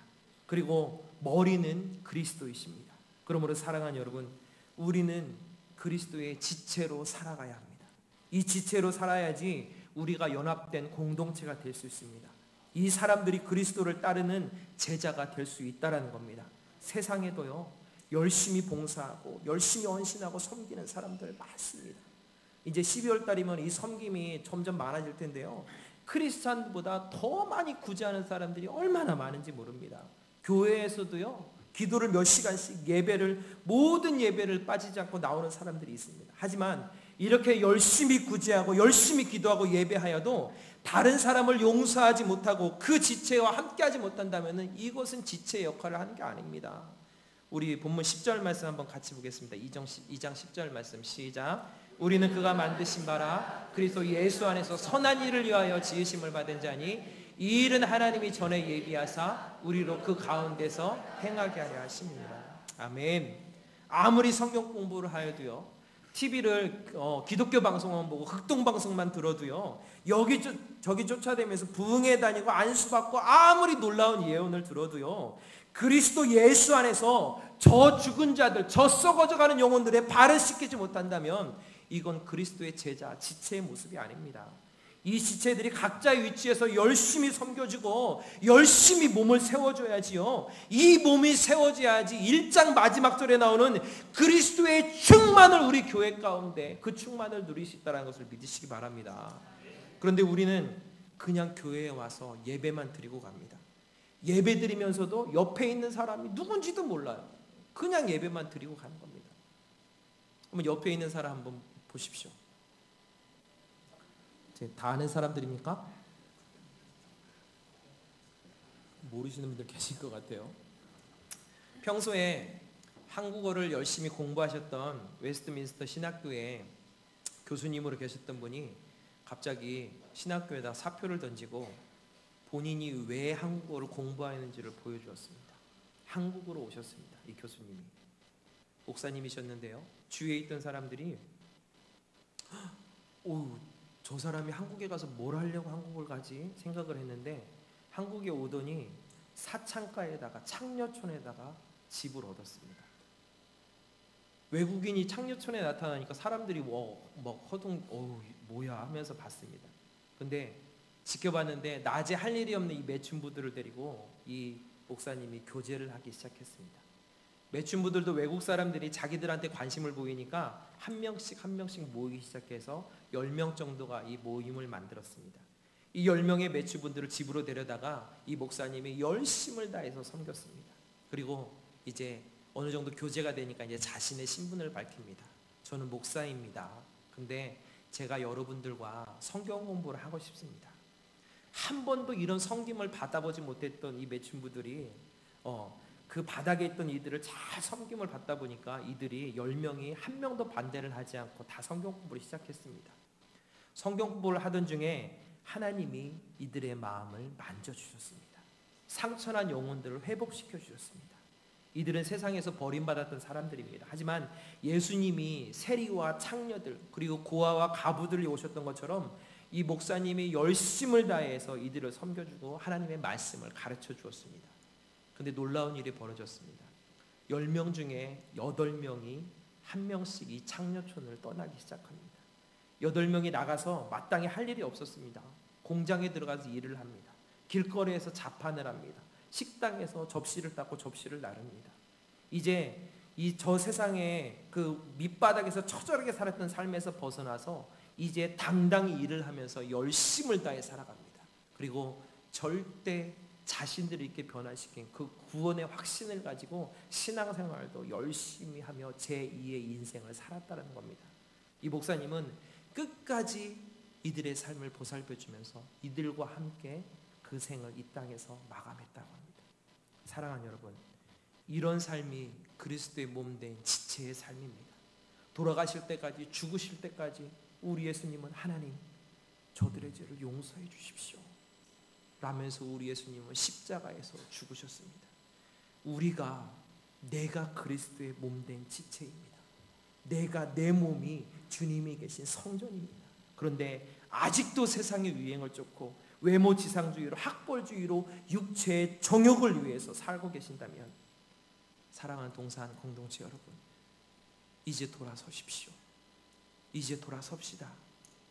그리고 머리는 그리스도이십니다. 그러므로 사랑하는 여러분, 우리는 그리스도의 지체로 살아가야 합니다. 이 지체로 살아야지 우리가 연합된 공동체가 될 수 있습니다. 이 사람들이 그리스도를 따르는 제자가 될 수 있다는 겁니다. 세상에도요, 열심히 봉사하고 열심히 헌신하고 섬기는 사람들 많습니다. 이제 12월 달이면 이 섬김이 점점 많아질 텐데요, 크리스찬보다 더 많이 구제하는 사람들이 얼마나 많은지 모릅니다. 교회에서도요, 기도를 몇 시간씩 모든 예배를 빠지지 않고 나오는 사람들이 있습니다. 하지만 이렇게 열심히 구제하고 열심히 기도하고 예배하여도 다른 사람을 용서하지 못하고 그 지체와 함께하지 못한다면 이것은 지체의 역할을 하는 게 아닙니다. 우리 본문 10절 말씀 한번 같이 보겠습니다. 2장 10절 말씀 시작. 우리는 그가 만드신 바라 그리스도 예수 안에서 선한 일을 위하여 지으심을 받은 자니 이 일은 하나님이 전에 예비하사 우리로 그 가운데서 행하게 하려 하십니다. 아멘. 아무리 성경 공부를 하여도요, TV를 기독교 방송만 보고 흑동 방송만 들어도요, 여기저기 쫓아다니면서 부흥회 다니고 안수받고 아무리 놀라운 예언을 들어도요, 그리스도 예수 안에서 저 죽은 자들, 저 썩어져가는 영혼들의 발을 씻기지 못한다면 이건 그리스도의 제자, 지체의 모습이 아닙니다. 이 지체들이 각자의 위치에서 열심히 섬겨주고 열심히 몸을 세워줘야지요. 이 몸이 세워져야지 1장 마지막 절에 나오는 그리스도의 충만을 우리 교회 가운데 그 충만을 누릴 수 있다는 것을 믿으시기 바랍니다. 그런데 우리는 그냥 교회에 와서 예배만 드리고 갑니다. 예배 드리면서도 옆에 있는 사람이 누군지도 몰라요. 그냥 예배만 드리고 가는 겁니다. 한번 옆에 있는 사람 한번 보십시오. 다 아는 사람들입니까? 모르시는 분들 계실 것 같아요. 평소에 한국어를 열심히 공부하셨던 웨스트민스터 신학교에 교수님으로 계셨던 분이 갑자기 신학교에다 사표를 던지고 본인이 왜 한국어를 공부하는지를 보여주었습니다. 한국으로 오셨습니다. 이 교수님이 목사님이셨는데요. 주위에 있던 사람들이 저 사람이 한국에 가서 뭘 하려고 한국을 가지 생각을 했는데, 한국에 오더니 사창가에다가 창녀촌에다가 집을 얻었습니다. 외국인이 창녀촌에 나타나니까 사람들이 뭐야 하면서 봤습니다. 근데 지켜봤는데 낮에 할 일이 없는 이 매춘부들을 데리고 이 목사님이 교제를 하기 시작했습니다. 매춘부들도 외국 사람들이 자기들한테 관심을 보이니까 한 명씩 모이기 시작해서 10명 정도가 이 모임을 만들었습니다. 이 10명의 매춘부들을 집으로 데려다가 이 목사님이 열심을 다해서 섬겼습니다. 그리고 이제 어느 정도 교제가 되니까 이제 자신의 신분을 밝힙니다. 저는 목사입니다. 근데 제가 여러분들과 성경 공부를 하고 싶습니다. 한 번도 이런 섬김을 받아보지 못했던 이 매춘부들이 그 바닥에 있던 이들을 잘 섬김을 받다 보니까 이들이 10명이 한 명도 반대를 하지 않고 다 성경 공부를 시작했습니다. 성경 공부를 하던 중에 하나님이 이들의 마음을 만져주셨습니다. 상처난 영혼들을 회복시켜 주셨습니다. 이들은 세상에서 버림받았던 사람들입니다. 하지만 예수님이 세리와 창녀들 그리고 고아와 가부들이 오셨던 것처럼 이 목사님이 열심을 다해서 이들을 섬겨주고 하나님의 말씀을 가르쳐 주었습니다. 근데 놀라운 일이 벌어졌습니다. 10명 중에 8명이 한 명씩 이 창녀촌을 떠나기 시작합니다. 8명이 나가서 마땅히 할 일이 없었습니다. 공장에 들어가서 일을 합니다. 길거리에서 자판을 합니다. 식당에서 접시를 닦고 접시를 나릅니다. 이제 저 세상에 그 밑바닥에서 처절하게 살았던 삶에서 벗어나서 이제 당당히 일을 하면서 열심을 다해 살아갑니다. 그리고 절대 자신들을 이렇게 변화시킨 그 구원의 확신을 가지고 신앙생활도 열심히 하며 제2의 인생을 살았다는 겁니다. 이 목사님은 끝까지 이들의 삶을 보살펴주면서 이들과 함께 그 생을 이 땅에서 마감했다고 합니다. 사랑하는 여러분, 이런 삶이 그리스도의 몸된 지체의 삶입니다. 돌아가실 때까지, 죽으실 때까지 우리 예수님은 하나님, 저들의 죄를 용서해 주십시오 라면서 우리 예수님은 십자가에서 죽으셨습니다. 내가 그리스도의 몸된 지체입니다. 내 몸이 주님이 계신 성전입니다. 그런데 아직도 세상의 유행을 쫓고 외모 지상주의로, 학벌주의로 육체의 정욕을 위해서 살고 계신다면, 사랑하는 동산 공동체 여러분, 이제 돌아서십시오. 이제 돌아섭시다.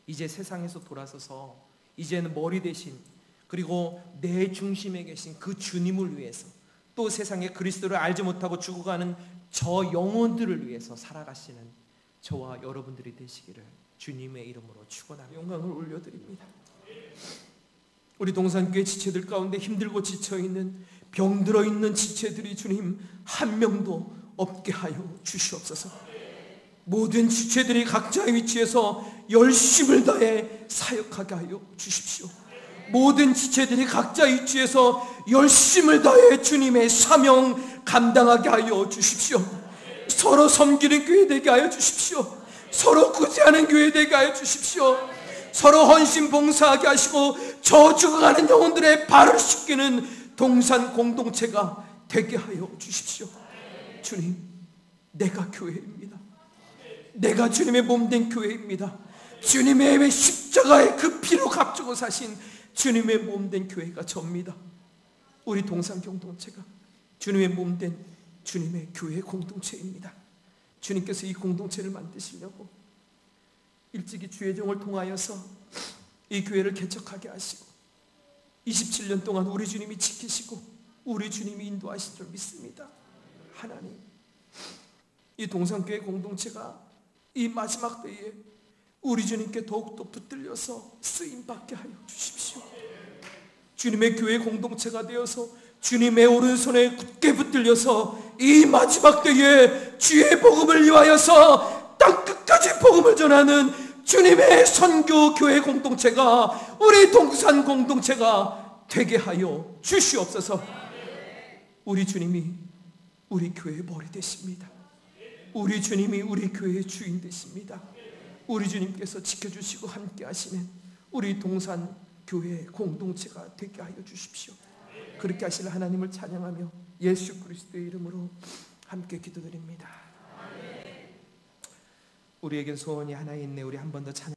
이제 세상에서 돌아서서 이제는 머리 대신, 그리고 내 중심에 계신 그 주님을 위해서, 또 세상에 그리스도를 알지 못하고 죽어가는 저 영혼들을 위해서 살아가시는 저와 여러분들이 되시기를 주님의 이름으로 축원하며 영광을 올려드립니다. 우리 동산교회 지체들 가운데 힘들고 지쳐있는, 병들어 있는 지체들이 주님 한 명도 없게 하여 주시옵소서. 모든 지체들이 각자의 위치에서 열심을 다해 사역하게 하여 주십시오. 모든 지체들이 각자의 위치에서 열심을 다해 주님의 사명 감당하게 하여 주십시오. 서로 섬기는 교회 되게 하여 주십시오. 서로 구제하는 교회 되게 하여 주십시오. 서로 헌신 봉사하게 하시고 저 죽어가는 영혼들의 발을 씻기는 동산 공동체가 되게 하여 주십시오. 주님, 내가 교회입니다. 내가 주님의 몸된 교회입니다. 주님의 십자가의 그 피로 값주고 사신 주님의 몸된 교회가 접니다. 우리 동산 공동체가 주님의 몸된 주님의 교회 공동체입니다. 주님께서 이 공동체를 만드시려고 일찍이 주의 종을 통하여서 이 교회를 개척하게 하시고 27년 동안 우리 주님이 지키시고 우리 주님이 인도하신 줄 믿습니다. 하나님, 이 동산교회 공동체가 이 마지막 때에 우리 주님께 더욱더 붙들려서 쓰임받게 하여 주십시오. 주님의 교회 공동체가 되어서 주님의 오른손에 굳게 붙들려서 이 마지막 때에 주의 복음을 위하여서 땅끝까지 복음을 전하는 주님의 선교 교회 공동체가, 우리 동산 공동체가 되게 하여 주시옵소서. 우리 주님이 우리 교회의 머리 되십니다. 우리 주님이 우리 교회의 주인 되십니다. 우리 주님께서 지켜주시고 함께 하시는 우리 동산 교회 공동체가 되게 하여 주십시오. 그렇게 하실 하나님을 찬양하며 예수 그리스도의 이름으로 함께 기도드립니다. 우리에겐 소원이 하나 있네. 우리 한 번 더 찬양.